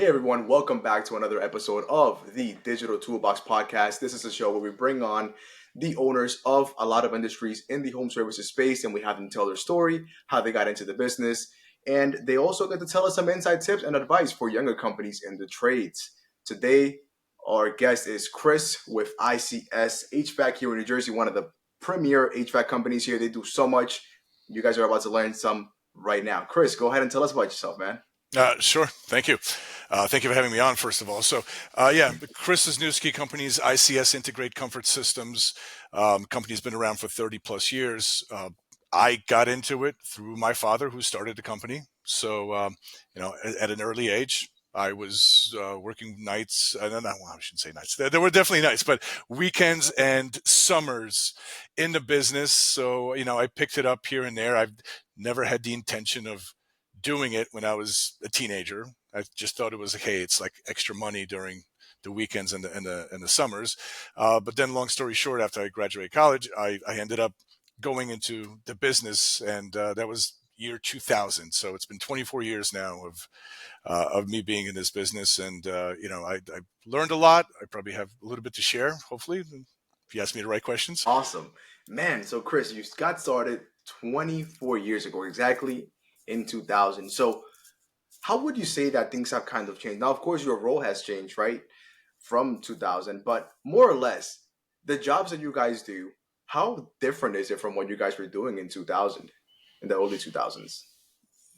Hey everyone, welcome back to another episode of the Digital Toolbox Podcast. This is a show where we bring on the owners of a lot of industries in the home services space and we have them tell their story, how they got into the business, and they also get to tell us some inside tips and advice for younger companies in the trades. Today, our guest is Chris with ICS HVAC here in New Jersey, one of the premier HVAC companies here. They do so much. You guys are about to learn some right now. Chris, go ahead and tell us about yourself, man. Sure. Thank you. Thank you for having me on, first of all. So, the Chris Wisniewski company's ICS Integrate Comfort Systems. Company's been around for 30 plus years. I got into it through my father, who started the company. So, at an early age, I was working nights. I shouldn't say nights. There were definitely nights, but weekends and summers in the business. So, I picked it up here and there. I've never had the intention of doing it when I was a teenager. I just thought it was it's like extra money during the weekends and the summers. But then, long story short, after I graduated college, I ended up going into the business, and that was year 2000. So it's been 24 years now of me being in this business, and I learned a lot. I probably have a little bit to share, hopefully, if you ask me the right questions. Awesome. Man, so Chris, you got started 24 years ago, exactly in 2000. So how would you say that things have kind of changed? Now, of course, your role has changed, right, from 2000, but more or less, the jobs that you guys do, how different is it from what you guys were doing in 2000, in the early 2000s?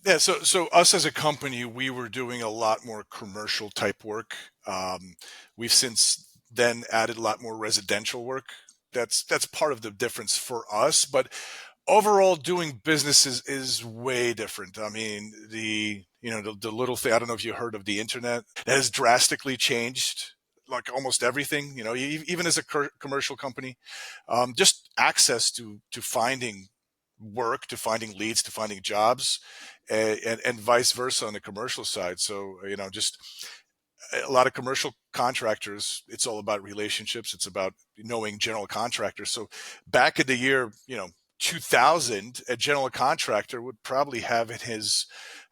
Yeah, so us as a company, we were doing a lot more commercial type work. We've since then added a lot more residential work. That's part of the difference for us, but overall, doing business is way different. I mean, the little thing, I don't know if you heard of the internet, that has drastically changed like almost everything, even as a commercial company, just access to finding work, to finding leads, to finding jobs, and vice versa on the commercial side. So, just a lot of commercial contractors, it's all about relationships. It's about knowing general contractors. So back in the year, 2000, a general contractor would probably have in his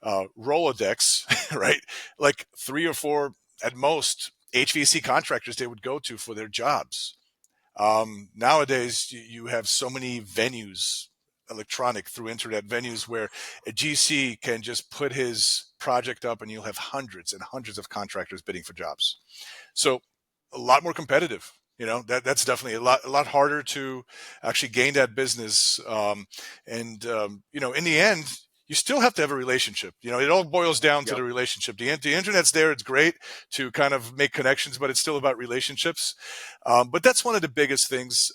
Rolodex, right, like 3 or 4 at most HVAC contractors they would go to for their jobs. Nowadays, you have so many venues, electronic through internet venues, where a GC can just put his project up and you'll have hundreds and hundreds of contractors bidding for jobs. So a lot more competitive. That's definitely a lot harder to actually gain that business. In the end, you still have to have a relationship. It all boils down to the relationship. The internet's there. It's great to kind of make connections, but it's still about relationships. But that's one of the biggest things.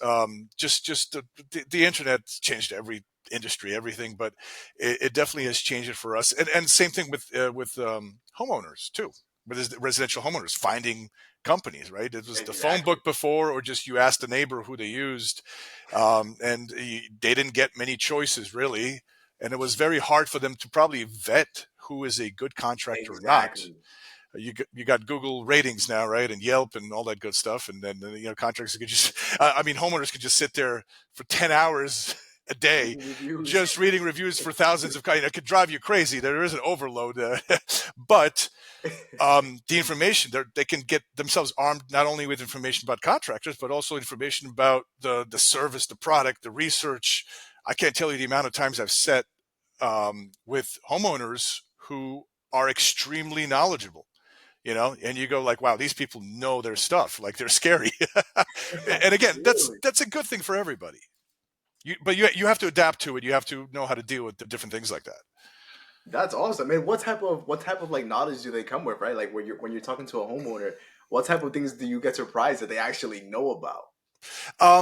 Just the internet changed every industry, everything, but it definitely has changed it for us. And same thing with homeowners too, with residential homeowners finding companies, right? It was the phone book before, or just you asked the neighbor who they used, and they didn't get many choices really. And it was very hard for them to probably vet who is a good contractor or not. You got Google ratings now, right? And Yelp and all that good stuff. And then, contractors could homeowners could just sit there for 10 hours a day, just reading reviews for thousands of, it could drive you crazy. There is an overload, but the information, they can get themselves armed not only with information about contractors, but also information about the service, the product, the research. I can't tell you the amount of times I've sat with homeowners who are extremely knowledgeable, and you go like, wow, these people know their stuff, like they're scary. And again, that's a good thing for everybody. But you have to adapt to it. You have to know how to deal with the different things like that. That's awesome. I mean, what type of like knowledge do they come with, right? Like when you're talking to a homeowner, what type of things do you get surprised that they actually know about? A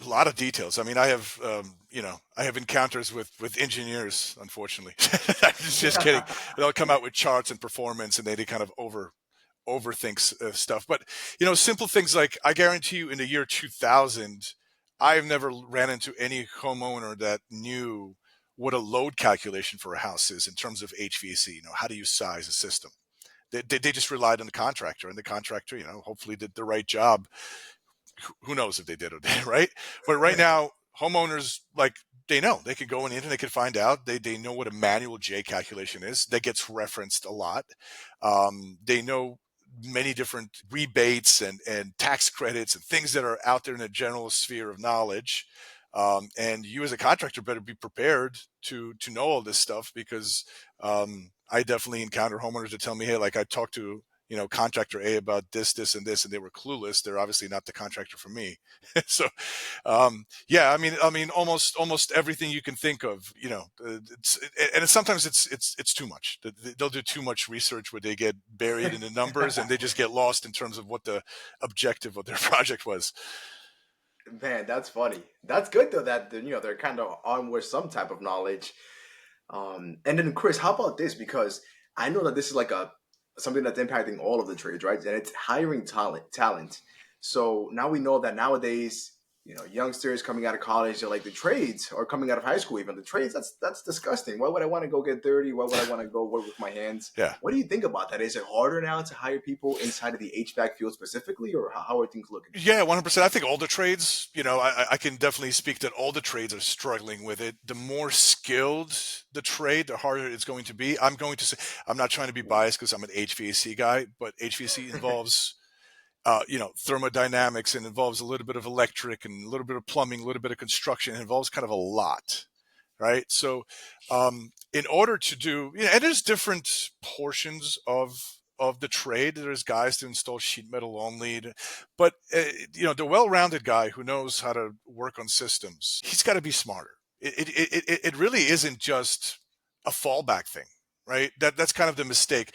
lot of details. I mean, I have encounters with engineers, unfortunately. I'm just kidding. They'll come out with charts and performance, and they kind of overthink stuff. But simple things like, I guarantee you, in the year 2000, I've never ran into any homeowner that knew what a load calculation for a house is in terms of HVAC. How do you size a system? They just relied on the contractor, and the contractor, hopefully did the right job. Who knows if they did or didn't, right? But right now, homeowners, like, they know. They could go in and they can find out. They know what a manual J calculation is. That gets referenced a lot. They know many different rebates and tax credits and things that are out there in the general sphere of knowledge. And you as a contractor better be prepared to know all this stuff, because I definitely encounter homeowners that tell me, hey, like I talked to contractor A about this, and this, and they were clueless. They're obviously not the contractor for me. So, yeah, I mean, almost everything you can think of, sometimes it's too much. They'll do too much research where they get buried in the numbers and they just get lost in terms of what the objective of their project was. Man, that's funny. That's good though that they're kind of armed with some type of knowledge. And then Chris, how about this? Because I know that this is like something that's impacting all of the trades, right? And it's hiring talent. So now we know that nowadays, youngsters coming out of college, they're like the trades, or coming out of high school even. The trades, that's disgusting. Why would I want to go get dirty? Why would I want to go work with my hands? Yeah. What do you think about that? Is it harder now to hire people inside of the HVAC field specifically, or how are things looking? Yeah, 100%. I think all the trades, I can definitely speak that all the trades are struggling with it. The more skilled the trade, the harder it's going to be. I'm going to say, I'm not trying to be biased because I'm an HVAC guy, but HVAC involves thermodynamics, and involves a little bit of electric and a little bit of plumbing, a little bit of construction. It involves kind of a lot, right? So in order to do, and there's different portions of the trade. There's guys to install sheet metal only, but the well-rounded guy who knows how to work on systems, he's got to be smarter. It really isn't just a fallback thing. Right. That's kind of the mistake.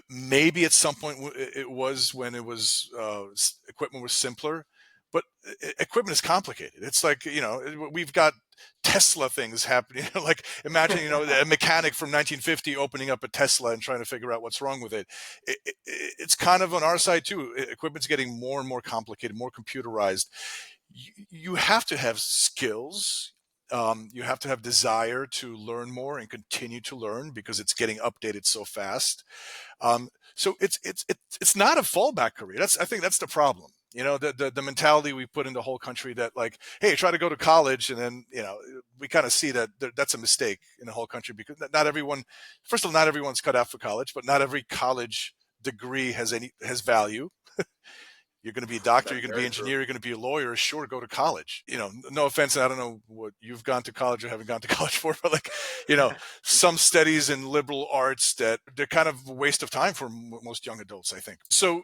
Maybe at some point it was when it was equipment was simpler, but equipment is complicated. It's like, we've got Tesla things happening. Like imagine, a mechanic from 1950 opening up a Tesla and trying to figure out what's wrong with it. It's kind of on our side too. Equipment's getting more and more complicated, more computerized. You have to have skills. You have to have desire to learn more and continue to learn, because it's getting updated so fast. So it's not a fallback career. I think that's the problem. The mentality we put in the whole country that like, hey, try to go to college, and then we kind of see that that's a mistake in the whole country, because not everyone. First of all, not everyone's cut out for college, but not every college degree has value. You're going to be a doctor, you're going to be an engineer, you're going to be a lawyer. Sure, go to college. No offense, I don't know what you've gone to college or haven't gone to college for, but like, some studies in liberal arts that they're kind of a waste of time for most young adults, I think. So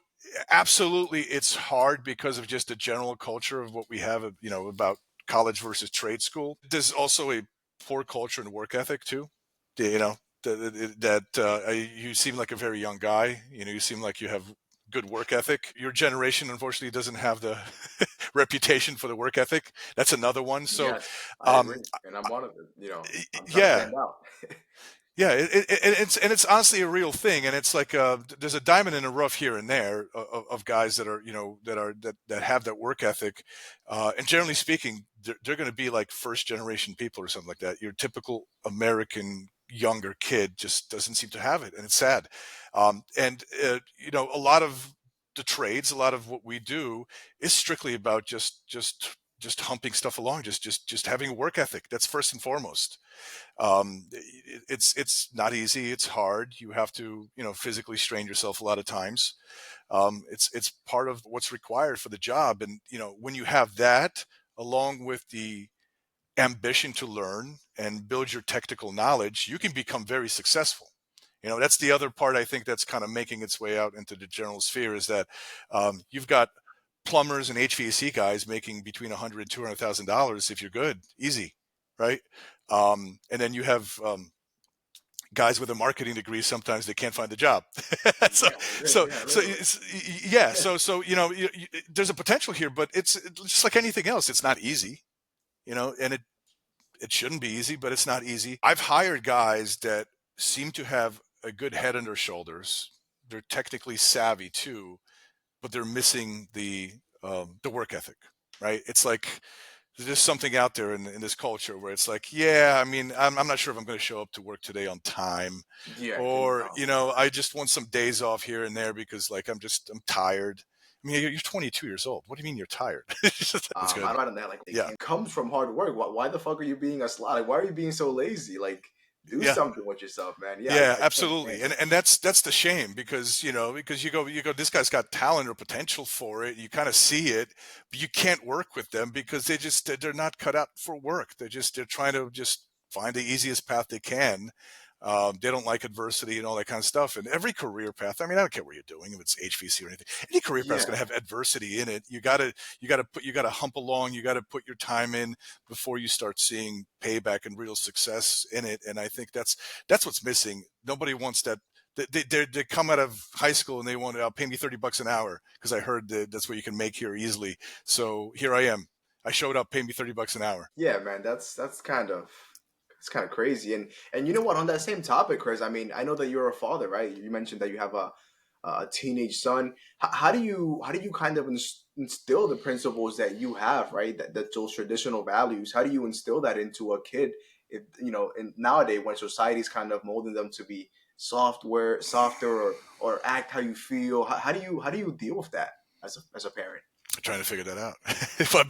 absolutely, it's hard because of just the general culture of what we have, about college versus trade school. There's also a poor culture and work ethic too. You seem like a very young guy. You seem like you have good work ethic. Your generation, unfortunately, doesn't have the reputation for the work ethic. That's another one. So, yes, I agree. And I'm one of them. I'm trying to stand out. Yeah, it's honestly a real thing, and it's like there's a diamond in the rough here and there of guys that are that have that work ethic, and generally speaking, they're going to be like first generation people or something like that. Your typical American younger kid just doesn't seem to have it, and it's sad. A lot of the trades, a lot of what we do is strictly about just humping stuff along, just having a work ethic. That's first and foremost. It's not easy. It's hard. You have to, physically strain yourself a lot of times. It's part of what's required for the job. And, when you have that, along with the ambition to learn and build your technical knowledge, you can become very successful. That's the other part I think that's kind of making its way out into the general sphere, is that you've got plumbers and HVAC guys making between $100,000 and $200,000 if you're good, easy, right? And then you have guys with a marketing degree. Sometimes they can't find a job. So there's a potential here, but it's just like anything else. It's not easy, and it shouldn't be easy, but it's not easy. I've hired guys that seem to have a good head on their shoulders. They're technically savvy too, but they're missing the work ethic, right? It's like there's just something out there in this culture where it's like, I'm not sure if I'm going to show up to work today on time, or I just want some days off here and there because like I'm tired. I mean, you're 22 years old. What do you mean you're tired? It's I good. don't know that like Yeah. it comes from hard work. Why the fuck are you being a slut? Like, why are you being so lazy? Like, do Yeah. something with yourself, man. Yeah, Yeah, I can't stand absolutely. it. And that's the shame because, because you go, this guy's got talent or potential for it. You kind of see it, but you can't work with them because they're not cut out for work. They're trying to just find the easiest path they can. They don't like adversity and all that kind of stuff. And every career path, I mean, I don't care what you're doing, if it's HVC or anything, any career path is going Yeah. to have adversity in it. You got to hump along. You got to put your time in before you start seeing payback and real success in it. And I think that's what's missing. Nobody wants that. They come out of high school and they want to pay me $30 an hour because I heard that that's what you can make here easily. So here I am. I showed up, pay me $30 an hour. Yeah, man, that's kind of it's kind of crazy. And you know what? On that same topic, Chris, I mean, I know that you're a father, right? You mentioned that you have a teenage son. How do you kind of instill the principles that you have, right? That those traditional values. How do you instill that into a kid? If in nowadays when society's kind of molding them to be softer or act how you feel. How do you deal with that as a parent? I'm trying to figure that out.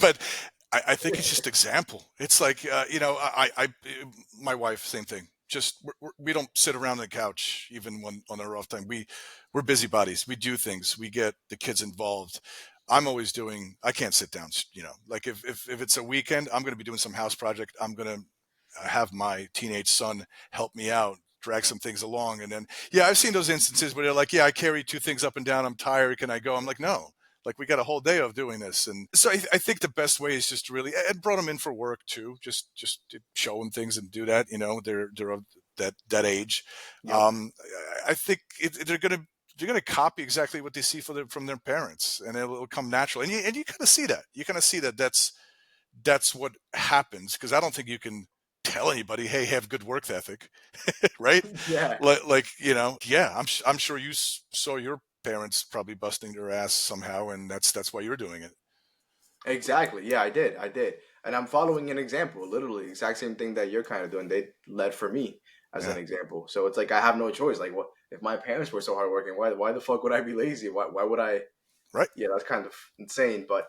But I think it's just example. It's like, my wife, same thing. Just we don't sit around on the couch even when on our off time. We're busybodies. We do things. We get the kids involved. I'm always doing. I can't sit down. Like if it's a weekend, I'm going to be doing some house project. I'm going to have my teenage son help me out, drag some things along, and then yeah, I've seen those instances where they're like, yeah, I carry two things up and down. I'm tired. Can I go? I'm like, no. Like we got a whole day of doing this, and so I think the best way is just to really. I brought them in for work too, just to show them things and do that. They're of that age. Yep. I think they're gonna copy exactly what they see from their parents, and it'll come natural. And you kind of see that. You kind of see that that's what happens because I don't think you can tell anybody, hey, have good work ethic, right? Yeah. Yeah, I'm sure you saw your parents probably busting their ass somehow, and that's why you're doing it. Exactly. Yeah, I did. And I'm following an example, literally exact same thing that you're kind of doing. They led for me as an Yeah, example. So it's like I have no choice. Like what if my parents were so hardworking, why the fuck would I be lazy? Why would I right. yeah, that's kind of insane. But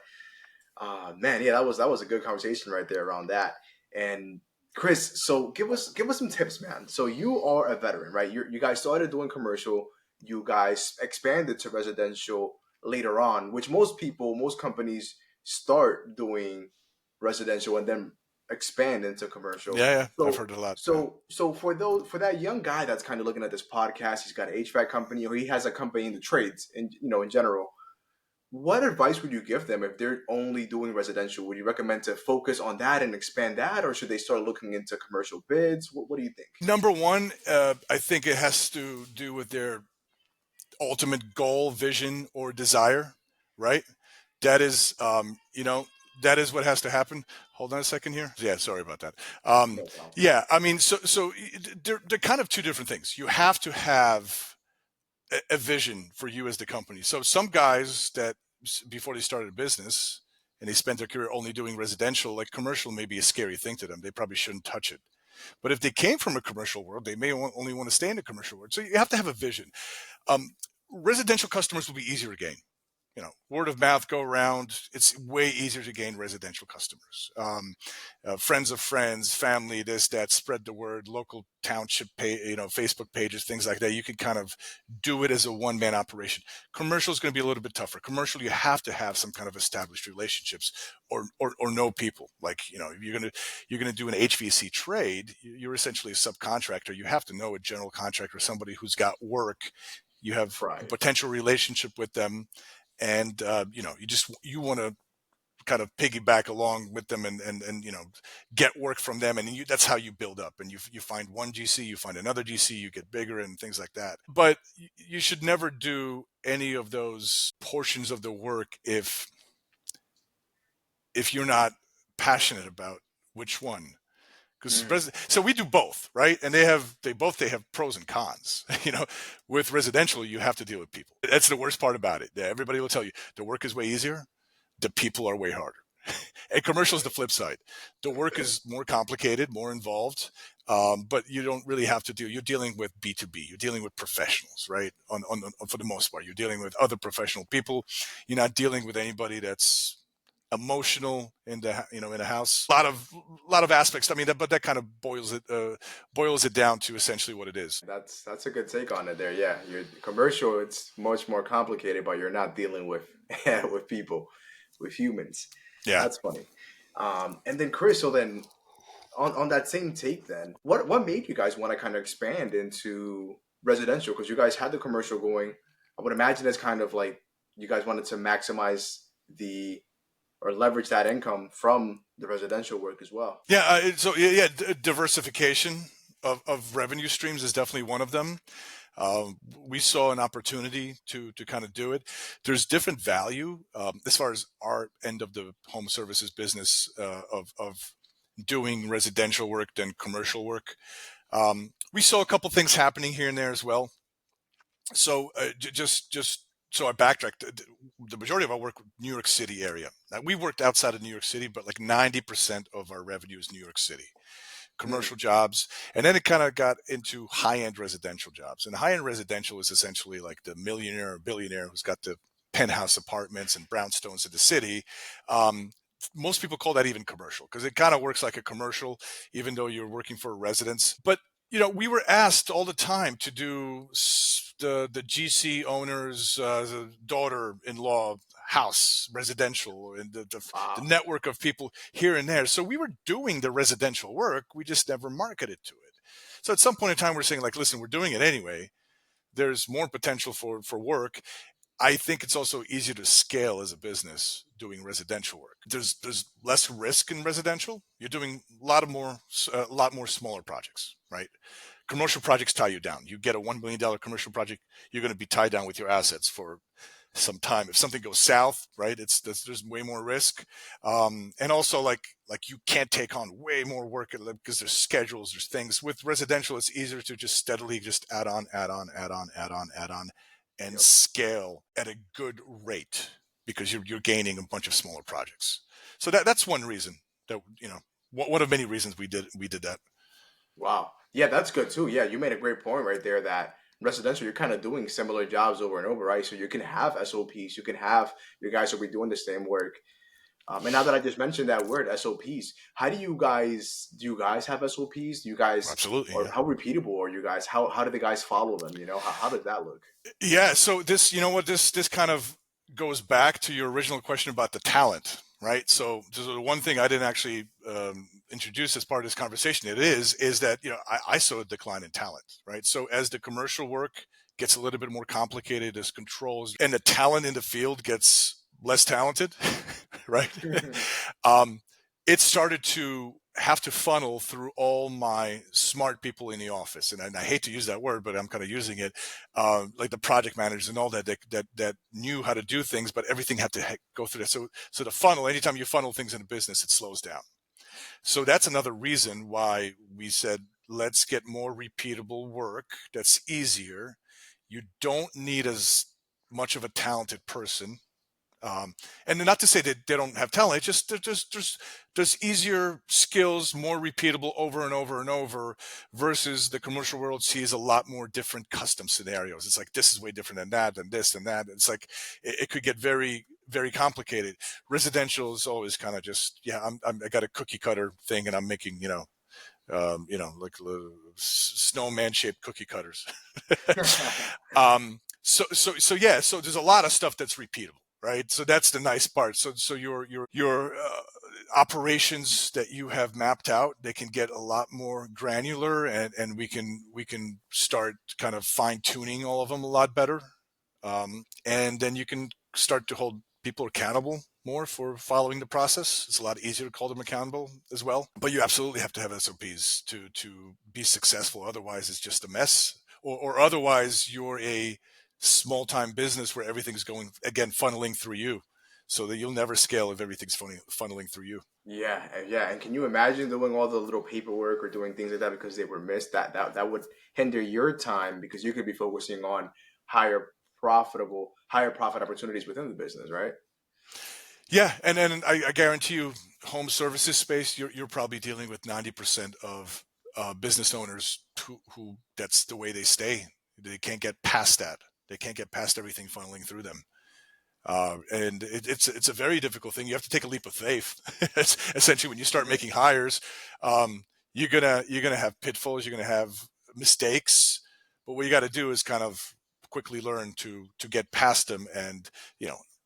man, yeah, that was a good conversation right there around that. And Chris, so give us some tips, man. So you are a veteran, right? You guys started doing commercial. You guys expanded to residential later on, which most companies start doing residential and then expand into commercial. Yeah, yeah, I've So heard it a lot. Yeah. so for that young guy that's kind of looking at this podcast, he's got an HVAC company or he has a company in the trades and in general, what advice would you give them if they're only doing residential? Would you recommend to focus on that and expand that, or should they start looking into commercial bids? What do you think? Number one, I think it has to do with their ultimate goal, vision, or desire, right? That is, that is what has to happen. Hold on a second here. Yeah, sorry about that. No problem. Yeah, I mean, so they're kind of two different things. You have to have a vision for you as the company. So some guys that before they started a business and they spent their career only doing residential, like commercial may be a scary thing to them. They probably shouldn't touch it. But if they came from a commercial world, they may only want to stay in the commercial world. So you have to have a vision. Um, Residential customers will be easier to gain. Word of mouth go around. It's way easier to gain residential customers. Friends of friends, family, this, that, spread the word, local township Facebook pages, things like that. You can kind of do it as a one-man operation. Commercial is going to be a little bit tougher. Commercial, you have to have some kind of established relationships or know people. Like, if you're going to do an HVAC trade, you're essentially a subcontractor. You have to know a general contractor, somebody who's got work. You have a Right. potential relationship with them, and you want to kind of piggyback along with them and get work from them, and that's how you build up, and you find one GC, you find another GC, you get bigger and things like that. But you should never do any of those portions of the work if you're not passionate about which one. Mm. So we do both, right? And they both have pros and cons. With residential, you have to deal with people. That's the worst part about it. Yeah, everybody will tell you the work is way easier, the people are way harder. And commercial is the flip side. The work is more complicated, more involved. But you don't really have to you're dealing with B2B, you're dealing with professionals, right? For the most part, you're dealing with other professional people. You're not dealing with anybody that's emotional in in a house. A lot of aspects. I mean, but that kind of boils it down to essentially what it is. That's a good take on it there. Yeah, your commercial, it's much more complicated, but you're not dealing with with people, with humans. Yeah. That's funny. And then Chris, so then on that same take, then what made you guys want to kind of expand into residential? Because you guys had the commercial going. I would imagine it's kind of like you guys wanted to maximize the or leverage that income from the residential work as well. Yeah. Diversification of revenue streams is definitely one of them. We saw an opportunity to kind of do it. There's different value as far as our end of the home services business of doing residential work than commercial work. We saw a couple things happening here and there as well. So just so I backtracked. The majority of our work, New York City area. Now, we worked outside of New York City, but like 90% of our revenue is New York City. Commercial jobs, and then it kind of got into high-end residential jobs. And high-end residential is essentially like the millionaire or billionaire who's got the penthouse apartments and brownstones in the city. Most people call that even commercial because it kind of works like a commercial, even though you're working for a residence. But we were asked all the time to do the GC owner's daughter-in-law house residential and the network of people here and there. So we were doing the residential work. We just never marketed to it. So at some point in time, we're saying like, listen, we're doing it anyway. There's more potential for work. I think it's also easier to scale as a business doing residential work. There's less risk in residential. You're doing a lot more smaller projects, right? Commercial projects tie you down. You get a $1 million commercial project, you're going to be tied down with your assets for some time. If something goes south, right, there's way more risk, and also like you can't take on way more work because there's schedules, there's things. With residential, it's easier to just steadily just add on, and scale at a good rate because you're gaining a bunch of smaller projects. So that's one reason that one of many reasons we did that. Wow. Yeah, that's good too. Yeah, you made a great point right there that residential, you're kind of doing similar jobs over and over, right? So you can have SOPs, you can have your guys will be doing the same work. And now that I just mentioned that word SOPs, how do you guys have SOPs? Do you guys Absolutely, or yeah. how repeatable are you guys? How do the guys follow them? How does that look? Yeah. So this kind of goes back to your original question about the talent, right? So the one thing I didn't actually introduce as part of this conversation, is that I saw a decline in talent, right? So as the commercial work gets a little bit more complicated, as controls and the talent in the field gets less talented, right? It started to have to funnel through all my smart people in the office, and I hate to use that word, but I'm kind of using it, like the project managers and all that knew how to do things, but everything had to go through that. So the funnel, anytime you funnel things in a business, it slows down. So that's another reason why we said, let's get more repeatable work that's easier. You don't need as much of a talented person. And not to say that they don't have talent, it's just there's easier skills, more repeatable over and over and over, versus the commercial world sees a lot more different custom scenarios. It's like, this is way different than that, than this, and that. It's like, it could get very, very complicated. Residential is always kind of just, I got a cookie cutter thing and I'm making, like snowman shaped cookie cutters. So there's a lot of stuff that's repeatable. Right. So that's the nice part. So your operations that you have mapped out, they can get a lot more granular, and we can start kind of fine tuning all of them a lot better. And then you can start to hold people accountable more for following the process. It's a lot easier to hold them accountable as well. But you absolutely have to have SOPs to be successful. Otherwise, it's just a mess. Or otherwise, you're a small-time business where everything's going, again, funneling through you, so that you'll never scale if everything's funneling through you. Yeah. And can you imagine doing all the little paperwork or doing things like that because they were missed? That would hinder your time because you could be focusing on higher profit opportunities within the business, right? Yeah, and I guarantee you, home services space, you're probably dealing with 90% of business owners who that's the way they stay. They can't get past that. They can't get past everything funneling through them. And it's a very difficult thing. You have to take a leap of faith. It's essentially when you start making hires, you're gonna have pitfalls. You're gonna have mistakes. But what you got to do is kind of quickly learn to get past them, and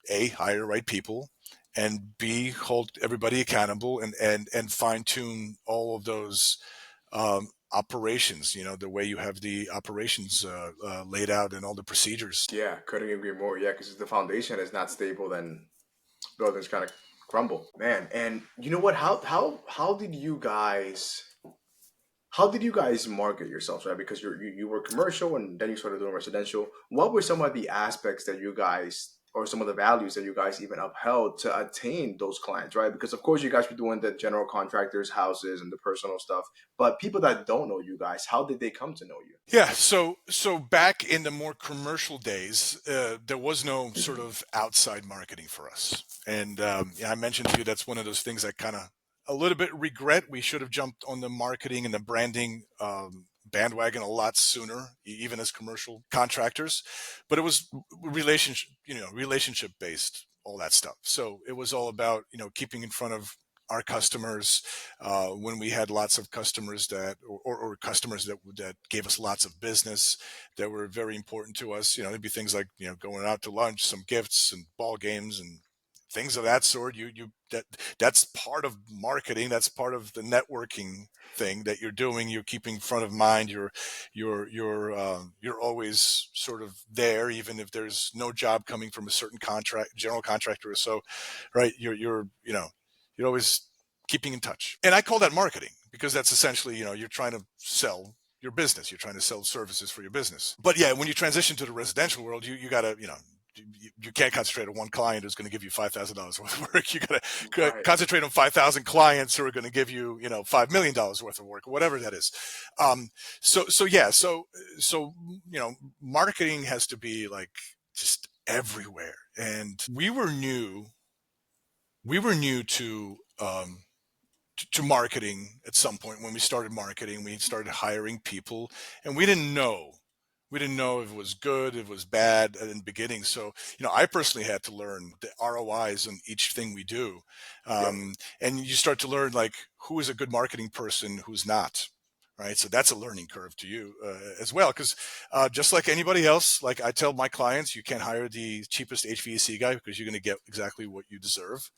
A, hire the right people, and B, hold everybody accountable, and fine tune all of those operations, the way you have the operations laid out and all the procedures. Yeah, couldn't agree more. Yeah, because if the foundation is not stable, then buildings kind of crumble, man. And you know what? How did you guys market yourselves, right? Because you were commercial and then you started doing residential. What were some of the aspects that you guys, or some of the values that you guys even upheld to attain those clients, right? Because of course you guys were doing the general contractors, houses, and the personal stuff. But people that don't know you guys, how did they come to know you? Yeah, so back in the more commercial days, there was no sort of outside marketing for us, and I mentioned to you that's one of those things I kind of a little bit regret. We should have jumped on the marketing and the branding bandwagon a lot sooner, even as commercial contractors. But it was relationship based, all that stuff. So it was all about keeping in front of our customers when we had lots of customers or customers that gave us lots of business that were very important to us. There'd be things like going out to lunch, some gifts and ball games and things of that sort. That's part of marketing. That's part of the networking thing that you're doing. You're keeping front of mind. You're always sort of there, even if there's no job coming from a certain general contractor or so, right? You're always keeping in touch. And I call that marketing because that's essentially, you're trying to sell your business. You're trying to sell services for your business. But yeah, when you transition to the residential world, you got to, you can't concentrate on one client who's going to give you $5,000 worth of work. You got to concentrate on 5,000 clients who are going to give you, $5 million worth of work, or whatever that is. So marketing has to be like just everywhere. And we were new to marketing at some point. When we started marketing, we started hiring people, and we didn't know if it was good, if it was bad in the beginning. So, I personally had to learn the ROIs on each thing we do. And you start to learn like who is a good marketing person, who's not. Right. So that's a learning curve to you as well. Because just like anybody else, like I tell my clients, you can't hire the cheapest HVAC guy because you're going to get exactly what you deserve.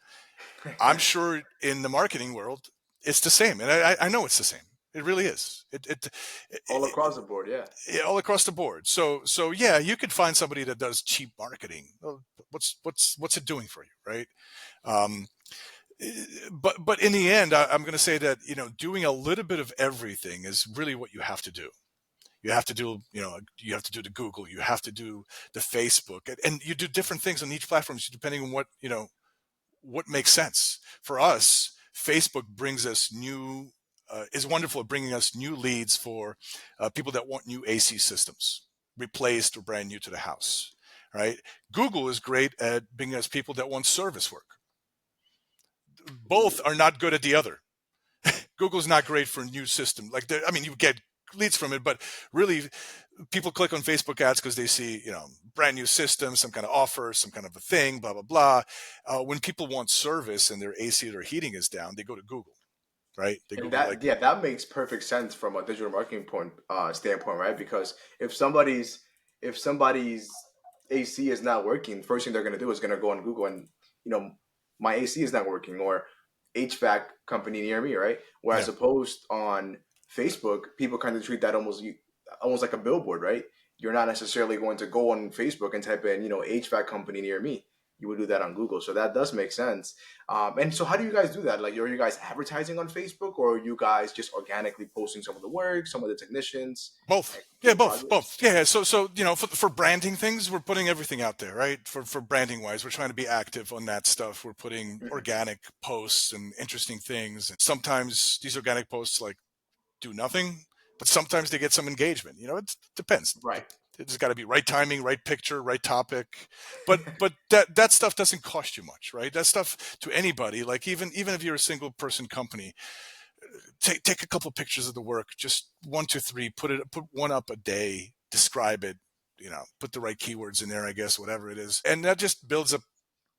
I'm sure in the marketing world, it's the same. And I know it's the same. It really is. All across the board, yeah. All across the board. So yeah, you could find somebody that does cheap marketing. Well, what's it doing for you, right? But in the end, I'm going to say that doing a little bit of everything is really what you have to do. You have to do the Google, you have to do the Facebook, and you do different things on each platform depending on what makes sense. For us, Facebook brings us is wonderful at bringing us new leads for people that want new AC systems replaced or brand new to the house, right? Google is great at bringing us people that want service work. Both are not good at the other. Google's not great for a new system. You get leads from it, but really people click on Facebook ads because they see, brand new system, some kind of offer, some kind of a thing, blah, blah, blah. When people want service and their AC or their heating is down, they go to Google. Right. That makes perfect sense from a digital marketing standpoint, right? Because if somebody's AC is not working, first thing they're going to do is going to go on Google and my AC is not working, or HVAC company near me, right? Whereas opposed on Facebook, people kind of treat that almost like a billboard, right? You're not necessarily going to go on Facebook and type in HVAC company near me. You would do that on Google. So that does make sense. And so how do you guys do that? Like, are you guys advertising on Facebook, or are you guys just organically posting some of the work, some of the technicians? Both. Yeah, both. Yeah. So for branding things, we're putting everything out there, right? For branding wise, we're trying to be active on that stuff. We're putting organic posts and interesting things. And sometimes these organic posts do nothing, but sometimes they get some engagement. It depends. Right. It's got to be right timing, right picture, right topic. But that stuff doesn't cost you much, right? That stuff to anybody, like even if you're a single person company, take a couple of pictures of the work, just 1, 2, 3, put one up a day, describe it, put the right keywords in there, I guess, whatever it is. And that just builds up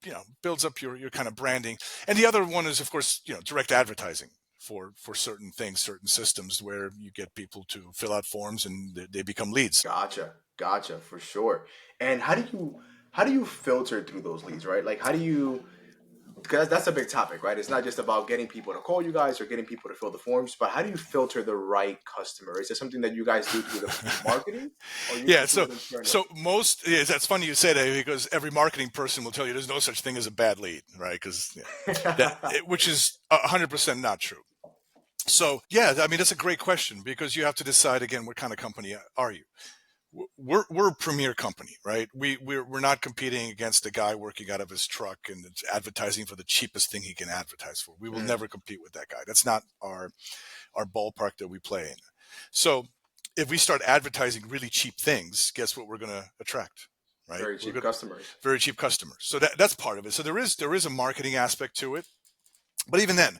your kind of branding. And the other one is, of course, direct advertising for certain things, certain systems where you get people to fill out forms and they become leads. Gotcha, for sure. And how do you filter through those leads, right? Like, how do you, because that's a big topic, right? It's not just about getting people to call you guys or getting people to fill the forms, but how do you filter the right customer? Is it something that you guys do through the marketing? Or you Yeah, just do it internally? so that's funny you say that, because every marketing person will tell you there's no such thing as a bad lead, right? Because which is 100% not true. So yeah, I mean, that's a great question, because you have to decide again, what kind of company are you? We're a premier company, right? We're not competing against a guy working out of his truck and advertising for the cheapest thing he can advertise for. We will never compete with that guy. That's not our ballpark that we play in. So if we start advertising really cheap things, guess what we're going to attract, right? Very cheap customers. Very cheap customers. So that's part of it. So there is a marketing aspect to it. But even then,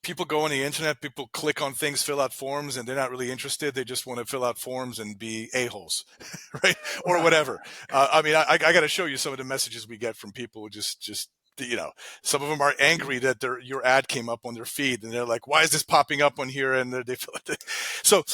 people go on the internet, people click on things, fill out forms, and they're not really interested. They just want to fill out forms and be a-holes, right? Or whatever. I mean, I got to show you some of the messages we get from people who just some of them are angry that your ad came up on their feed, and they're like, why is this popping up on here? And they feel it. So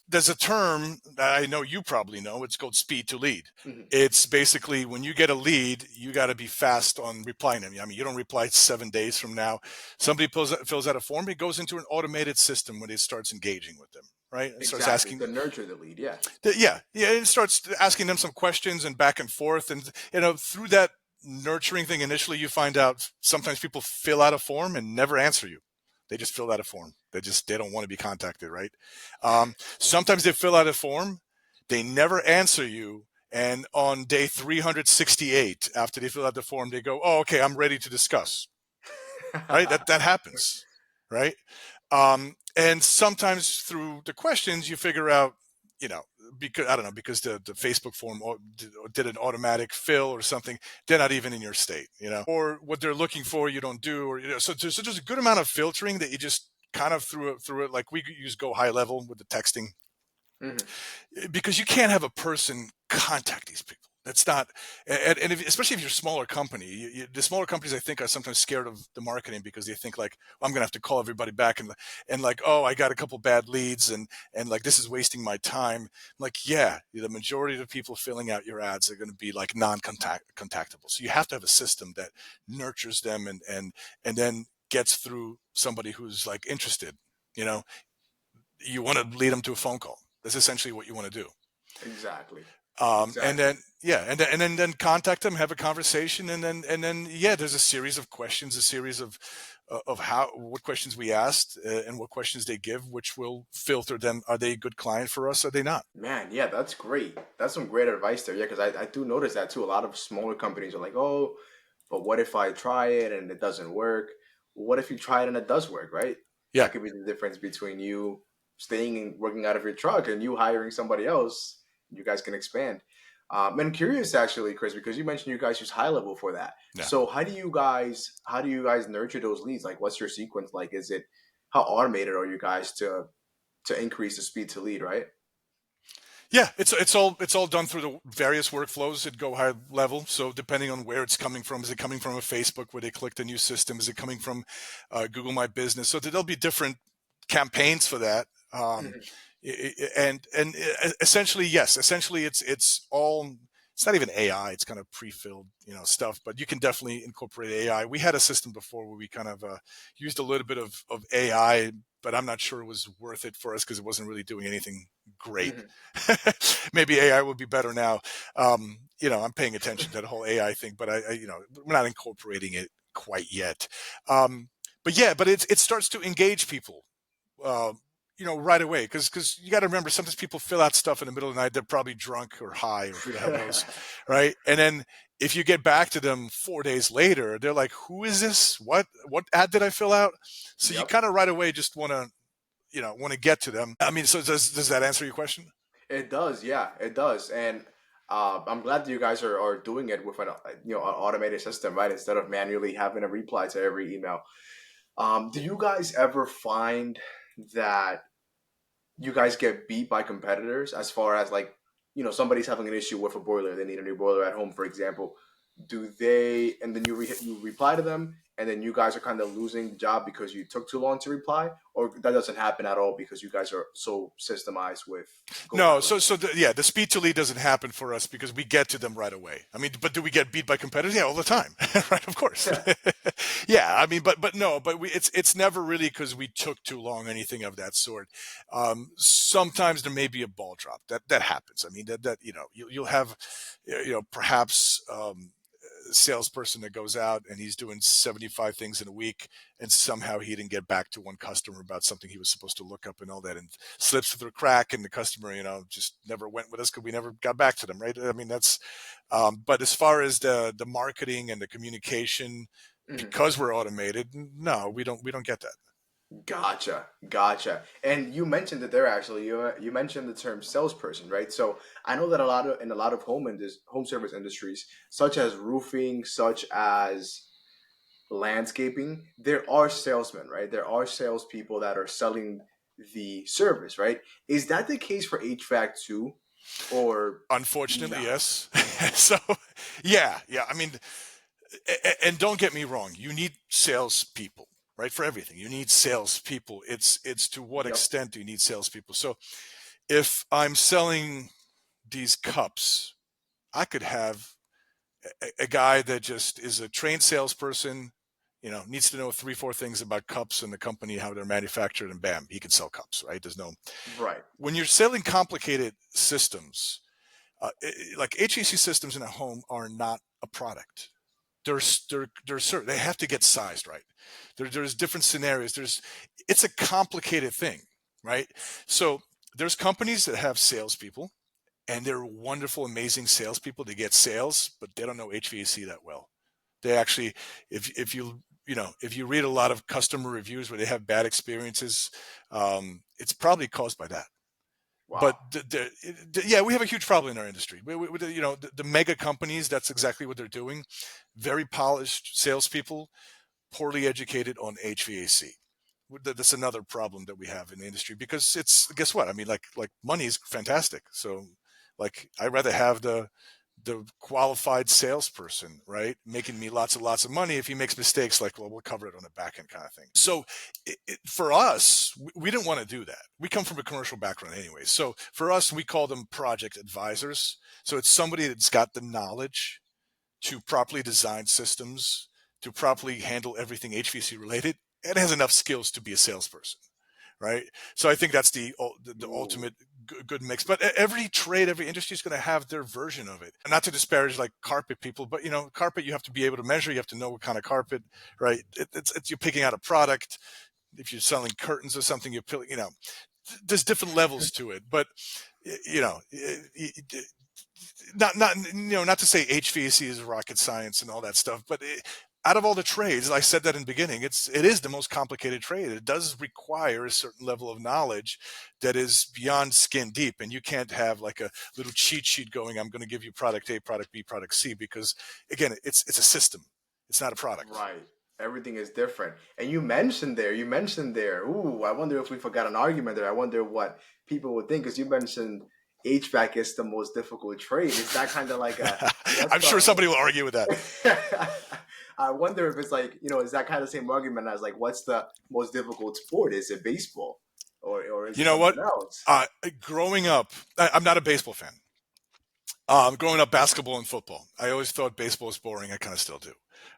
there's a term that I know you probably know. It's called speed to lead. It's basically, when you get a lead, you got to be fast on replying them. I mean, you don't reply 7 days from now. Somebody fills out a form, it goes into an automated system when it starts engaging with them, right? It starts asking to nurture the lead. Yeah. It starts asking them some questions and back and forth. And, through that nurturing thing, initially you find out sometimes people fill out a form and never answer you. They just filled out a form. They don't want to be contacted, right? Sometimes they fill out a form, they never answer you, and on day 368, after they fill out the form, they go, "Oh, okay, I'm ready to discuss." Right? That happens, right? And sometimes through the questions, you figure out, because the Facebook form did an automatic fill or something, they're not even in your state, or what they're looking for, you don't do, or, so there's a good amount of filtering that you just kind of through it. Like, we use Go High Level with the texting, because you can't have a person contact these people. That's not, and especially if you're a smaller company, the smaller companies, I think, are sometimes scared of the marketing, because they think like, well, I'm going to have to call everybody back and like, oh, I got a couple bad leads and like, this is wasting my time. Like, yeah, the majority of the people filling out your ads are going to be like non-contactable. So you have to have a system that nurtures them and then gets through somebody who's like interested. You want to lead them to a phone call. That's essentially what you want to do. Exactly. And then contact them, have a conversation, and then there's a series of questions, a series of what questions we asked and what questions they give, which will filter them. Are they a good client for us? Are they not? Man, yeah, that's great. That's some great advice there. Yeah, because I do notice that too. A lot of smaller companies are like, oh, but what if I try it and it doesn't work? What if you try it and it does work, right? Yeah. That could be the difference between you staying and working out of your truck and you hiring somebody else. You guys can expand. I'm curious, actually, Chris, because you mentioned you guys use High Level for that. Yeah. So how do you guys nurture those leads? Like, what's your sequence like? How automated are you guys to increase the speed to lead, right? Yeah, it's all done through the various workflows at Go High Level. So depending on where it's coming from, is it coming from a Facebook where they clicked a new system? Is it coming from Google My Business? So there'll be different campaigns for that. And essentially, yes, it's not even AI. It's kind of pre-filled, stuff, but you can definitely incorporate AI. We had a system before where we kind of used a little bit of AI, but I'm not sure it was worth it for us because it wasn't really doing anything great. Maybe AI would be better now. I'm paying attention to the whole AI thing, but we're not incorporating it quite yet. But it starts to engage people. Right away, because you got to remember, sometimes people fill out stuff in the middle of the night. They're probably drunk or high or who the hell knows, right? And then if you get back to them 4 days later, they're like, "Who is this? What ad did I fill out?" So you kind of right away just want to get to them. I mean, so does that answer your question? It does, yeah, it does, and I'm glad that you guys are doing it with an automated system, right? Instead of manually having a reply to every email. Do you guys ever find that you guys get beat by competitors as far as like, somebody's having an issue with a boiler, they need a new boiler at home, for example? Do they, and then you reply to them, and then you guys are kind of losing the job because you took too long to reply, or that doesn't happen at all because you guys are so systemized with go No, back, let so go? the speed to lead doesn't happen for us because we get to them right away. I mean, but do we get beat by competitors? Yeah, all the time, right? Of course. Yeah, I mean, but no, but it's never really because we took too long, anything of that sort. Sometimes there may be a ball drop that happens. I mean, that you'll have perhaps. Salesperson that goes out and he's doing 75 things in a week and somehow he didn't get back to one customer about something he was supposed to look up and all that and slips through a crack and the customer just never went with us because we never got back to them, right? I mean, that's but as far as the marketing and the communication, Mhm. because we're automated, no, we don't get that. Gotcha. And you mentioned that there actually you mentioned the term salesperson, right? So I know that in a lot of home service industries, such as roofing, such as landscaping, there are salesmen, right? There are salespeople that are selling the service, right? Is that the case for HVAC too, or Unfortunately, no? yes. So yeah, I mean, and don't get me wrong, you need salespeople, right? For everything, you need salespeople. It's to what Yep. extent do you need salespeople? So if I'm selling these cups, I could have a guy that just is a trained salesperson, needs to know 3-4 things about cups and the company, how they're manufactured, and bam, he can sell cups, right? There's no, Right. when you're selling complicated systems, like HVAC systems in a home are not a product. They're certain, they have to get sized right. There's different scenarios. It's a complicated thing, right? So there's companies that have salespeople and they're wonderful, amazing salespeople. They get sales, but they don't know HVAC that well. They actually, if you read a lot of customer reviews where they have bad experiences, it's probably caused by that. But Wow. yeah, we have a huge problem in our industry. The mega companies, that's exactly what they're doing. Very polished salespeople, poorly educated on HVAC. That's another problem that we have in the industry because guess what? I mean, like money is fantastic. So like I'd rather have the qualified salesperson, right, making me lots and lots of money. If he makes mistakes, like, well, we'll cover it on the back end kind of thing. So for us, we didn't want to do that. We come from a commercial background anyway. So for us, we call them project advisors. So it's somebody that's got the knowledge to properly design systems, to properly handle everything HVAC related, and has enough skills to be a salesperson, right? So I think that's the Ooh. ultimate good mix. But every trade, every industry is going to have their version of it. Not to disparage like carpet people, but carpet, you have to be able to measure. You have to know what kind of carpet, right? It's you're picking out a product. If you're selling curtains or something, there's different levels to it. But you know, not to say HVAC is rocket science and all that stuff, but out of all the trades, I said that in the beginning, it is the most complicated trade. It does require a certain level of knowledge that is beyond skin deep, and you can't have like a little cheat sheet going, I'm going to give you product A, product B, product C, because again, it's a system. It's not a product. Right. Everything is different. And you mentioned there, ooh, I wonder if we forgot an argument there. I wonder what people would think because you mentioned HVAC is the most difficult trade. Is that kind of like what's I'm sure the, somebody will argue with that. I wonder if it's like, is that kind of the same argument as like, what's the most difficult sport? Is it baseball or is You it know what? something else? Growing up, I'm not a baseball fan. Growing up, basketball and football. I always thought baseball was boring. I kind of still do,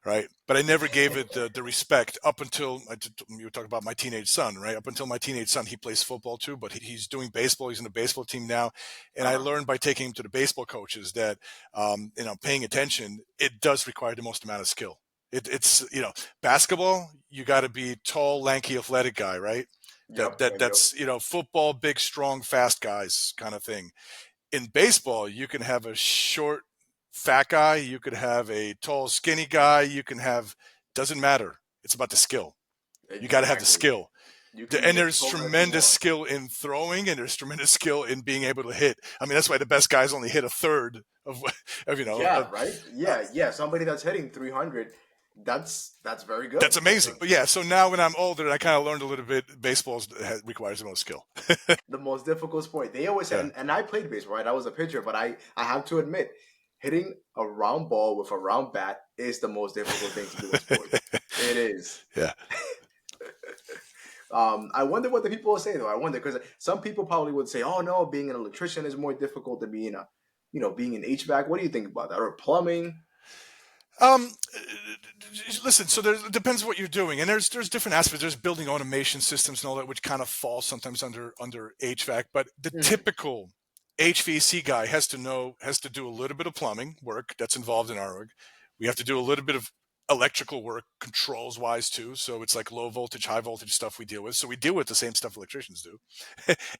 right? But I never gave it the respect up until you were talking about my teenage son, right? Up until my teenage son, he plays football too, but he's doing baseball. He's in the baseball team now, and I Uh-huh. learned by taking him to the baseball coaches that, paying attention, it does require the most amount of skill. It's basketball. You got to be tall, lanky, athletic guy, right? Yep. Yep. That's football, big, strong, fast guys kind of thing. In baseball, you can have a short, fat guy, you could have a tall, skinny guy, you can have, doesn't matter. It's about the skill. You got to have the Exactly. skill. You can be And as there's tall as you tremendous want. skill in throwing, and there's tremendous skill in being able to hit. I mean, that's why the best guys only hit a third of, of Yeah, right? Yeah. Somebody that's hitting 300, That's very good. That's amazing. But yeah, so now when I'm older, I kind of learned a little bit. Baseball requires the most skill. The most difficult sport. They always said, Yeah. and I played baseball, right? I was a pitcher, but I have to admit, hitting a round ball with a round bat is the most difficult thing to do in sports. It is. Yeah. I wonder what the people will say though. I wonder because some people probably would say, "Oh no, being an electrician is more difficult than being being an HVAC." What do you think about that? Or plumbing? Um, listen. So it depends what you're doing, and there's different aspects. There's building automation systems and all that, which kind of fall sometimes under HVAC. But the Mhm. typical HVAC guy has to do a little bit of plumbing work that's involved in our work. We have to do a little bit of electrical work controls wise too. So it's like low voltage, high voltage stuff we deal with. So we deal with the same stuff electricians do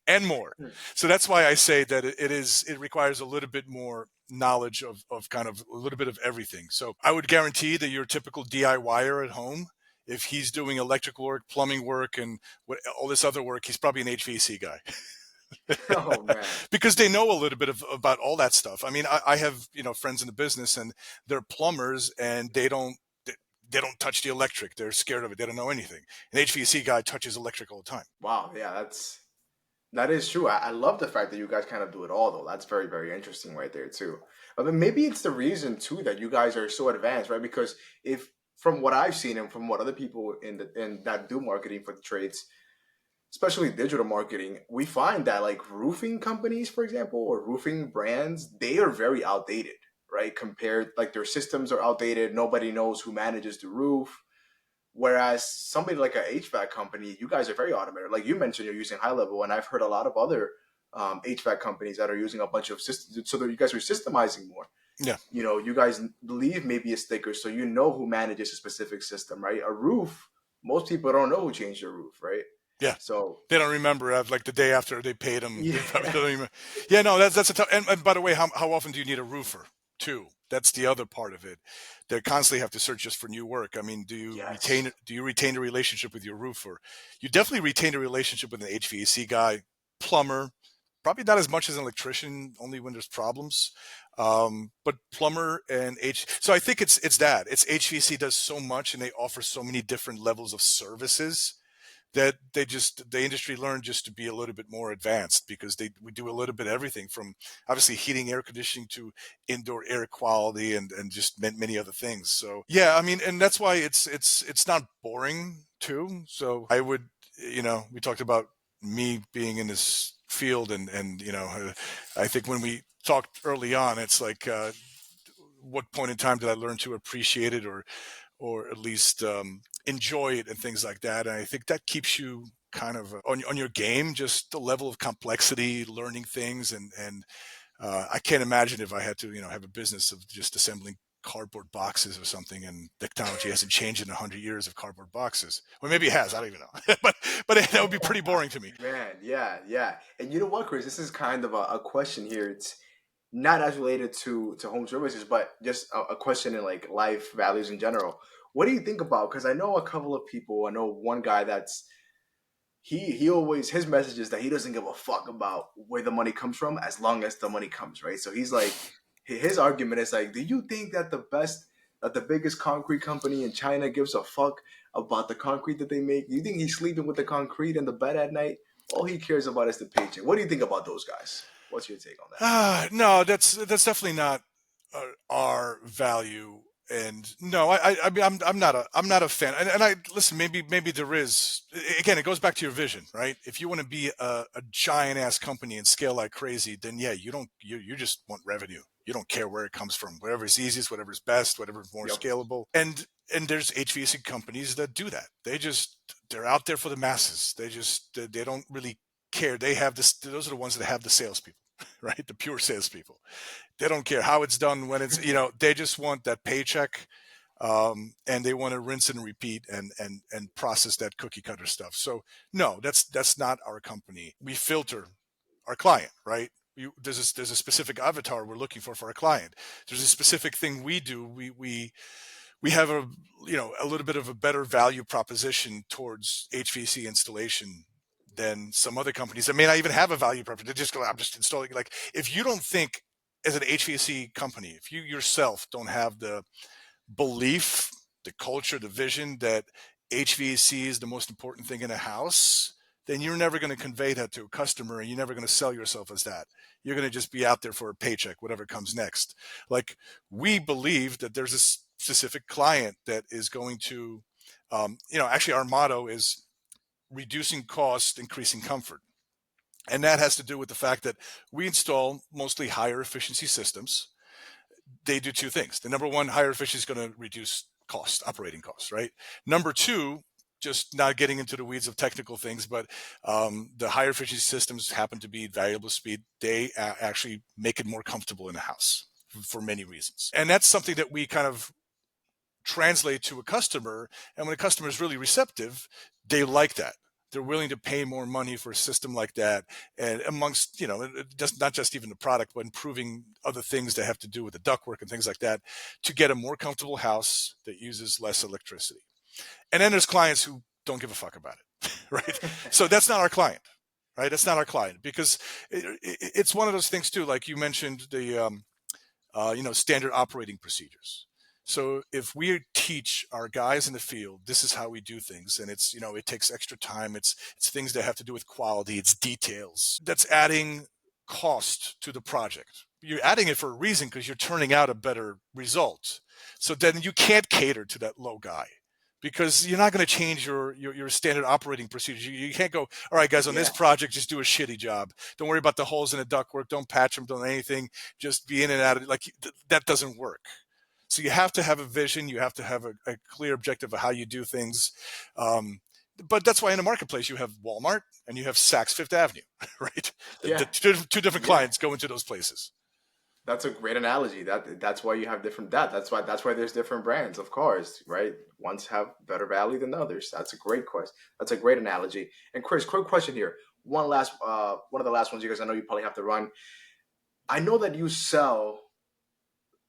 and more. So that's why I say that it requires a little bit more knowledge of kind of a little bit of everything. So I would guarantee that your typical DIYer at home, if he's doing electrical work, plumbing work, and all this other work, he's probably an HVAC guy. Oh man. Because they know a little bit about all that stuff. I mean, I have friends in the business, and they're plumbers, and they don't touch the electric. They're scared of it. They don't know anything. An HVAC guy touches electric all the time. Wow. Yeah, that is true. I love the fact that you guys kind of do it all though. That's very, very interesting right there too. I mean, maybe it's the reason too that you guys are so advanced, right? Because if from what I've seen and from what other people in that do marketing for the trades, especially digital marketing, we find that like roofing companies, for example, or roofing brands, they are very outdated, right? Compared, like their systems are outdated. Nobody knows who manages the roof. Whereas somebody like a HVAC company, you guys are very automated. Like you mentioned, you're using high level, and I've heard a lot of other HVAC companies that are using a bunch of systems. So that you guys are systemizing more. Yeah. You guys leave maybe a sticker so you know who manages a specific system, right? A roof, most people don't know who changed your roof, right? Yeah. So They don't remember. Like the day after they paid them. yeah, They probably don't even. Yeah. No, that's a tough. And by the way, how often do you need a roofer too? That's the other part of it. They constantly have to search just for new work. I mean, yes, do you retain a relationship with your roofer? You definitely retain a relationship with an HVAC guy, plumber. Probably not as much as an electrician, only when there's problems. But plumber and so I think it's HVAC does so much, and they offer so many different levels of services that the industry learned just to be a little bit more advanced, because we do a little bit of everything from obviously heating, air conditioning, to indoor air quality, and just many other things. So yeah, I mean, and that's why it's not boring too. So I would, we talked about me being in this field, and I think when we talked early on, it's like, what point in time did I learn to appreciate it, or at least enjoy it and things like that. And I think that keeps you kind of on your game, just the level of complexity, learning things. And I can't imagine if I had to, have a business of just assembling cardboard boxes or something, and technology hasn't changed in 100 years of cardboard boxes. Well, maybe it has. I don't even know. but that would be pretty boring to me. man, yeah, yeah. And you know what, Chris? This is kind of a question here. It's not as related to home services, but just a question in like life values in general. What do you think about? Because I know a couple of people. I know one guy that's he always his message is that he doesn't give a fuck about where the money comes from as long as the money comes, right? So he's like, his argument is like, do you think that the biggest concrete company in China gives a fuck about the concrete that they make? Do you think he's sleeping with the concrete in the bed at night? All he cares about is the paycheck. What do you think about those guys? What's your take on that? No, that's definitely not our value. And no, I mean, I'm not a fan. And I listen. Maybe there is. Again, it goes back to your vision, right? If you want to be a giant ass company and scale like crazy, then yeah, you just want revenue. You don't care where it comes from. Whatever's easiest, whatever's best, whatever's more Yep. scalable. And there's HVAC companies that do that. They're out there for the masses. They don't really care. They have this. Those are the ones that have the salespeople, right? The pure salespeople. They don't care how it's done, when it's, they just want that paycheck, and they want to rinse and repeat, and process that cookie cutter stuff. So no, that's not our company. We filter our client, right? There's a specific avatar we're looking for our client. There's a specific thing we do. We have a little bit of a better value proposition towards HVAC installation than some other companies that may not even have a value proposition. They just go, I'm just installing. Like, if you don't think, as an HVAC company, if you yourself don't have the belief the culture, the vision that HVAC is the most important thing in a house, then you're never going to convey that to a customer, and you're never going to sell yourself as that. You're going to just be out there for a paycheck, whatever comes next. Like, we believe that there's a specific client that is going to, actually our motto is reducing cost, increasing comfort. And that has to do with the fact that we install mostly higher efficiency systems. They do two things. The number one, higher efficiency is going to reduce cost, operating costs, right? Number two, just not getting into the weeds of technical things, but the higher efficiency systems happen to be variable speed. They actually make it more comfortable in the house for many reasons. And that's something that we kind of translate to a customer. And when a customer is really receptive, they like that. They're willing to pay more money for a system like that. And amongst, just not just even the product, but improving other things that have to do with the ductwork and things like that, to get a more comfortable house that uses less electricity. And then there's clients who don't give a fuck about it, right? So that's not our client, right? That's not our client, because it's one of those things too, like you mentioned, the standard operating procedures. So if we teach our guys in the field, this is how we do things, and it's, it takes extra time. It's things that have to do with quality. It's details. That's adding cost to the project. You're adding it for a reason, because you're turning out a better result. So then you can't cater to that low guy, because you're not going to change your standard operating procedures. You can't go, all right, guys, on this project, just do a shitty job. Don't worry about the holes in the ductwork. Don't patch them. Don't anything. Just be in and out of it. Like, that doesn't work. So you have to have a vision. You have to have a clear objective of how you do things. But that's why in the marketplace you have Walmart and you have Saks Fifth Avenue, right? Yeah. Two different clients go into those places. That's a great analogy. That's why you have different that's why there's different brands, of course, right? Ones have better value than others. That's a great question. That's a great analogy. And Chris, quick question here. One of the last ones, you guys. I know you probably have to run. I know that you sell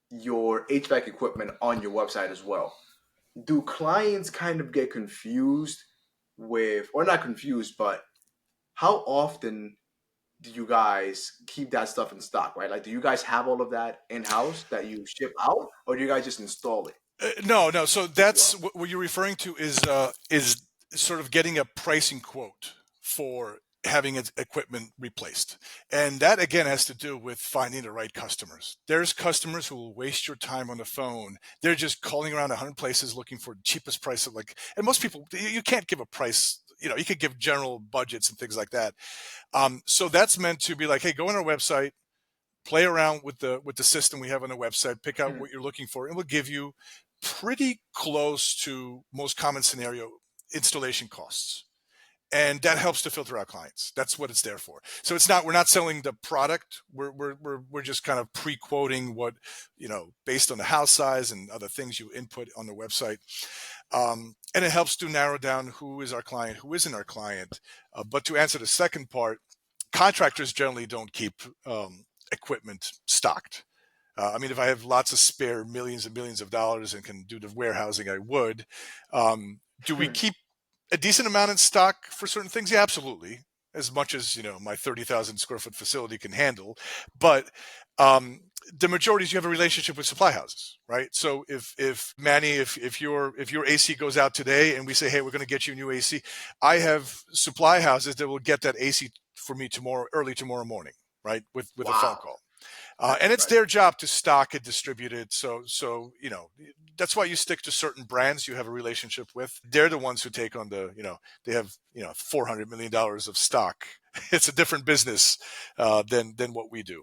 your HVAC equipment on your website as well. Do clients kind of get confused with, or not confused, but how often do you guys keep that stuff in stock, right? Like, do you guys have all of that in-house that you ship out, or do you guys just install it? No. So that's what you're referring to is sort of getting a pricing quote for having its equipment replaced. And that again has to do with finding the right customers. There's customers who will waste your time on the phone. They're just calling around 100 places looking for the cheapest price. And most people, you can't give a price. You could give general budgets and things like that. So that's meant to be like, hey, go on our website, play around with the system we have on the website, pick out what you're looking for, and we'll give you pretty close to most common scenario installation costs. And that helps to filter out clients. That's what it's there for. So we're not selling the product. We're just kind of pre-quoting what, based on the house size and other things you input on the website. And it helps to narrow down who is our client, who isn't our client. But to answer the second part, contractors generally don't keep equipment stocked. If I have lots of spare millions and millions of dollars and can do the warehousing, I would. Do we keep a decent amount in stock for certain things? Yeah, absolutely. As much as, my 30,000 square foot facility can handle. But the majority is you have a relationship with supply houses, right? So if Manny, if your AC goes out today and we say, hey, we're going to get you a new AC, I have supply houses that will get that AC for me early tomorrow morning, right? With a phone call. And it's their job to stock and distribute it. So that's why you stick to certain brands you have a relationship with. They're the ones who take on they have $400 million of stock. It's a different business than what we do.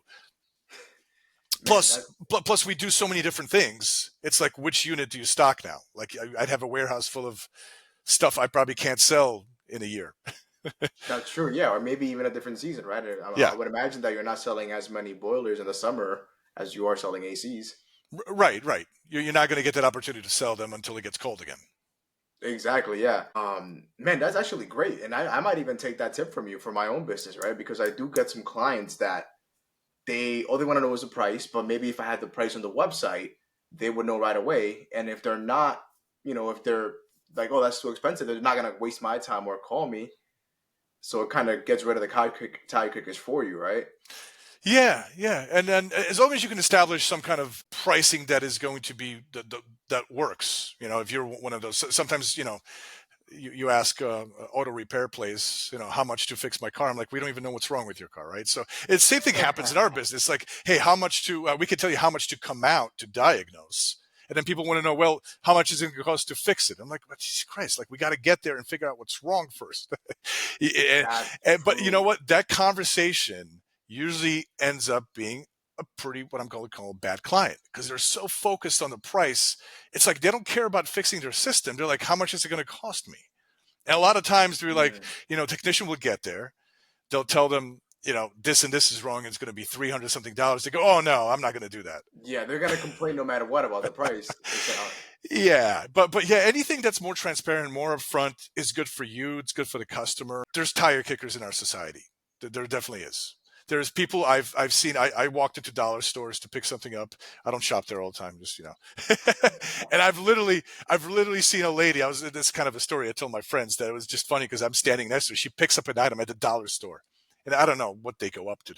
Plus, we do so many different things. It's like, which unit do you stock now? Like, I'd have a warehouse full of stuff I probably can't sell in a year. That's true, yeah, or maybe even a different season, right? I would imagine that you're not selling as many boilers in the summer as you are selling ACs. Right. You're not going to get that opportunity to sell them until it gets cold again. Exactly, yeah. Man, that's actually great, and I might even take that tip from you for my own business, right? Because I do get some clients that all they want to know is the price, but maybe if I had the price on the website, they would know right away. And if they're not, if they're like, oh, that's too expensive, they're not going to waste my time or call me. So it kind of gets rid of the tire kickers for you, right? Yeah, yeah, and then as long as you can establish some kind of pricing that is going to be that works, if you're one of those, sometimes you ask auto repair place, how much to fix my car. I'm like, we don't even know what's wrong with your car, right? So it's same thing happens in our business. Like, hey, how much to? We can tell you how much to come out to diagnose, and then people want to know, well, how much is it going to cost to fix it? I'm like, well, Jesus Christ, like we got to get there and figure out what's wrong first. and, That's but you know true. what? That conversation usually ends up being a pretty what I'm going to call a bad client because they're so focused on the price. It's like they don't care about fixing their system. They're like, how much is it going to cost me? And a lot of times they're like, Mm. technician will get there. They'll tell them, this and this is wrong. It's going to be $300 something. They go, oh no, I'm not going to do that. Yeah, they're gonna complain no matter what about the price. It's Yeah, but yeah, anything that's more transparent, more upfront is good for you. It's good for the customer. There's tire kickers in our society. There definitely is. There's people I've seen. I walked into dollar stores to pick something up. I don't shop there all the time, just and I've literally seen a lady. I was in this kind of a story I told my friends that it was just funny because I'm standing next to her. She picks up an item at the dollar store, and I don't know what they go up to,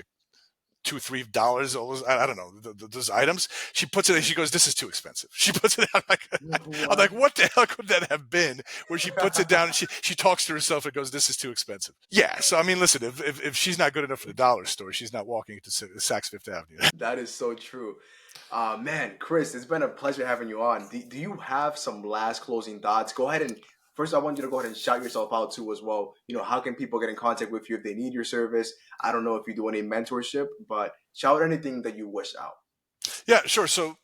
$2-3, all those, I don't know, those items. She puts it in, she goes, this is too expensive. She puts it down like, I'm like, what? what the hell could that have been? Where she puts it down and she talks to herself and goes, this is too expensive. Yeah. So, I mean, listen, if she's not good enough for the dollar store, she's not walking into Saks Fifth Avenue. That is so true. Man, Chris, it's been a pleasure having you on. Do you have some last closing thoughts? Go ahead and first, I want you to go ahead and shout yourself out too as well. How can people get in contact with you if they need your service? I don't know if you do any mentorship, but shout anything that you wish out. Yeah, sure. So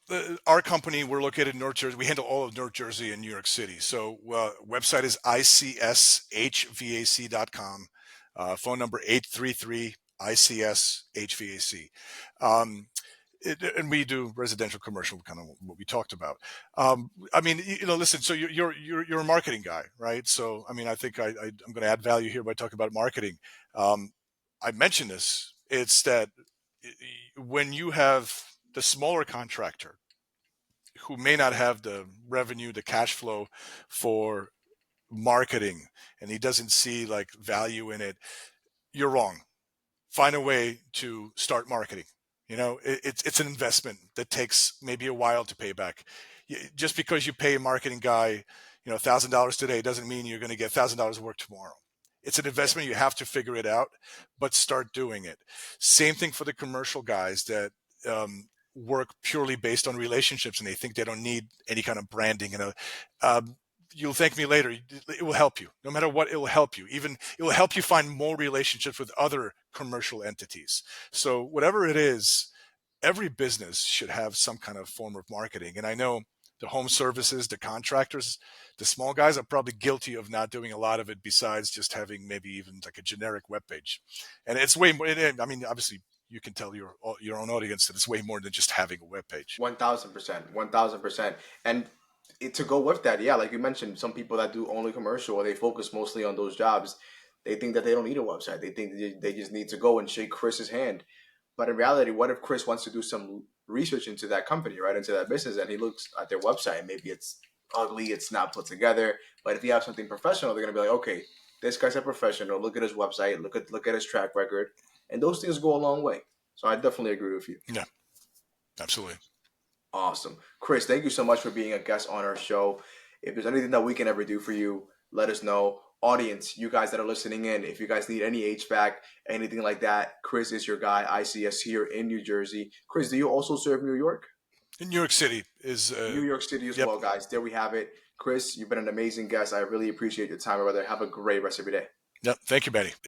our company, we're located in North Jersey. We handle all of North Jersey and New York City. So website is ICSHVAC.com. Phone number 833 ICS HVAC. Um, and we do residential, commercial, kind of what we talked about. I mean, listen. So you're a marketing guy, right? So I mean, I think I'm going to add value here by talking about marketing. I mentioned this. It's that when you have the smaller contractor who may not have the revenue, the cash flow for marketing, and he doesn't see like value in it, you're wrong. Find a way to start marketing. It's an investment that takes maybe a while to pay back. Just because you pay a marketing guy, $1,000 today doesn't mean you're going to get $1,000 of work tomorrow. It's an Yeah. investment. You have to figure it out, but start doing it. Same thing for the commercial guys that work purely based on relationships and they think they don't need any kind of branding. Um, you'll thank me later. It will help you. No matter what, it will help you. Even it will help you find more relationships with other commercial entities. So whatever it is, every business should have some kind of form of marketing. And I know the home services, the contractors, the small guys are probably guilty of not doing a lot of it besides just having maybe even like a generic web page. And it's way more, I mean, obviously you can tell your own audience that it's way more than just having a web page. 1000%, 1000%. And to go with that, yeah, like you mentioned, some people that do only commercial or they focus mostly on those jobs, they think that they don't need a website. They think they just need to go and shake Chris's hand. But in reality, what if Chris wants to do some research into that company, right, into that business, and he looks at their website and maybe it's ugly, it's not put together. But if you have something professional, they're gonna be like, okay, this guy's a professional. Look at his website. Look at his track record, and those things go a long way. So I definitely agree with you. Yeah, absolutely. Awesome. Chris, thank you so much for being a guest on our show. If there's anything that we can ever do for you, let us know. Audience, you guys that are listening in, if you guys need any HVAC, anything like that, Chris is your guy. ICS here in New Jersey. Chris, do you also serve New York? In New York City is, New York City as yep. well, guys. There we have it. Chris, you've been an amazing guest. I really appreciate your time, brother. Have a great rest of your day. Yep. Thank you, Betty.